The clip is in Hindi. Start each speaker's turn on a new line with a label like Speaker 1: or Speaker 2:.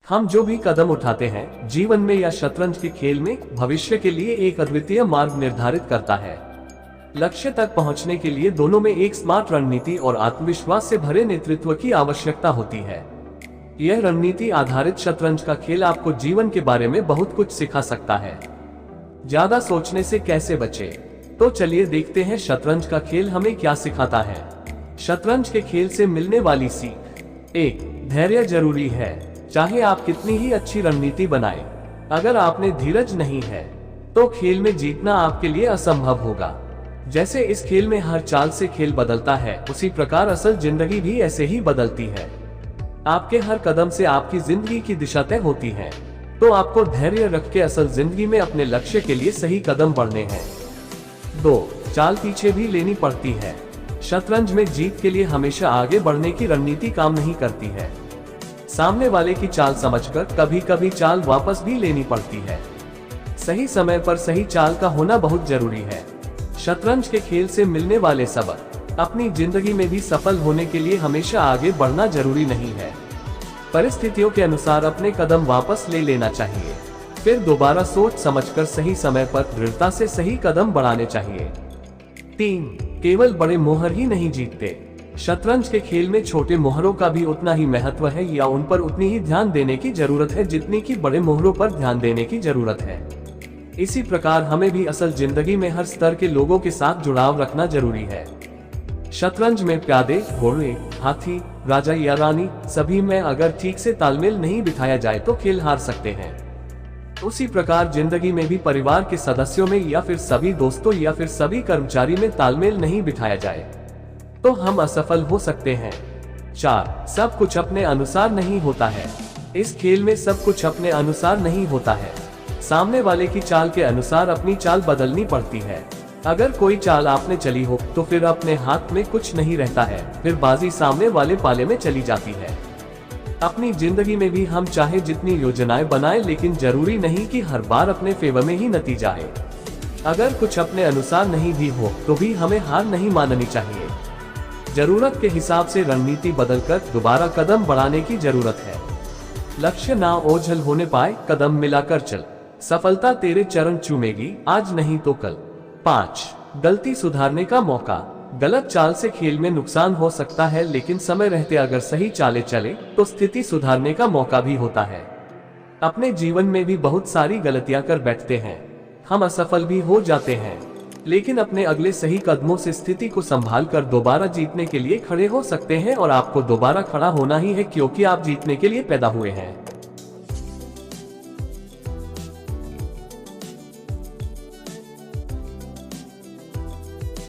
Speaker 1: हम जो भी कदम उठाते हैं जीवन में या शतरंज के खेल में, भविष्य के लिए एक अद्वितीय मार्ग निर्धारित करता है। लक्ष्य तक पहुंचने के लिए दोनों में एक स्मार्ट रणनीति और आत्मविश्वास से भरे नेतृत्व की आवश्यकता होती है। यह रणनीति आधारित शतरंज का खेल आपको जीवन के बारे में बहुत कुछ सिखा सकता है। ज्यादा सोचने से कैसे बचे? तो चलिए देखते हैं शतरंज का खेल हमें क्या सिखाता है। शतरंज के खेल से मिलने वाली सीख। 1. धैर्य जरूरी है। चाहे आप कितनी ही अच्छी रणनीति बनाएं, अगर आपने धीरज नहीं है तो खेल में जीतना आपके लिए असंभव होगा। जैसे इस खेल में हर चाल से खेल बदलता है, उसी प्रकार असल जिंदगी भी ऐसे ही बदलती है। आपके हर कदम से आपकी जिंदगी की दिशा तय होती है, तो आपको धैर्य रख के असल जिंदगी में अपने लक्ष्य के लिए सही कदम बढ़ने हैं। 2. चाल पीछे भी लेनी पड़ती है। शतरंज में जीत के लिए हमेशा आगे बढ़ने की रणनीति काम नहीं करती है। सामने वाले की चाल समझकर कभी कभी चाल वापस भी लेनी पड़ती है। सही समय पर सही चाल का होना बहुत जरूरी है। शतरंज के खेल से मिलने वाले सबक। अपनी जिंदगी में भी सफल होने के लिए हमेशा आगे बढ़ना जरूरी नहीं है। परिस्थितियों के अनुसार अपने कदम वापस ले लेना चाहिए, फिर दोबारा सोच समझकर सही समय पर दृढ़ता से सही कदम बढ़ाने चाहिए। 3. केवल बड़े मोहर ही नहीं जीतते। शतरंज के खेल में छोटे मोहरों का भी उतना ही महत्व है, या उन पर उतनी ही ध्यान देने की जरूरत है जितनी कि बड़े मोहरों पर ध्यान देने की जरूरत है। इसी प्रकार हमें भी असल जिंदगी में हर स्तर के लोगों के साथ जुड़ाव रखना जरूरी है। शतरंज में प्यादे, घोड़े, हाथी, राजा या रानी सभी में अगर ठीक से तालमेल नहीं बिठाया जाए तो खेल हार सकते हैं। उसी प्रकार जिंदगी में भी परिवार के सदस्यों में या फिर सभी दोस्तों या फिर सभी कर्मचारी में तालमेल नहीं बिठाया जाए तो हम असफल हो सकते हैं। 4. सब कुछ अपने अनुसार नहीं होता है। इस खेल में सब कुछ अपने अनुसार नहीं होता है। सामने वाले की चाल के अनुसार अपनी चाल बदलनी पड़ती है। अगर कोई चाल आपने चली हो तो फिर अपने हाथ में कुछ नहीं रहता है, फिर बाजी सामने वाले पाले में चली जाती है। अपनी जिंदगी में भी हम चाहे जितनी योजनाएं बनाएं, लेकिन जरूरी नहीं कि हर बार अपने फेवर में ही नतीजा आए। अगर कुछ अपने अनुसार नहीं भी हो तो भी हमें हार नहीं माननी चाहिए। जरूरत के हिसाब से रणनीति बदलकर दोबारा कदम बढ़ाने की जरूरत है। लक्ष्य ना ओझल होने पाए, कदम मिलाकर चल। सफलता तेरे चरण चूमेगी, आज नहीं तो कल। 5. गलती सुधारने का मौका। गलत चाल से खेल में नुकसान हो सकता है, लेकिन समय रहते अगर सही चालें चले तो स्थिति सुधारने का मौका भी होता है। अपने जीवन में भी बहुत सारी गलतियां कर बैठते हैं, हम असफल भी हो जाते हैं, लेकिन अपने अगले सही कदमों से स्थिति को संभाल कर दोबारा जीतने के लिए खड़े हो सकते हैं। और आपको दोबारा खड़ा होना ही है, क्योंकि आप जीतने के लिए पैदा हुए हैं।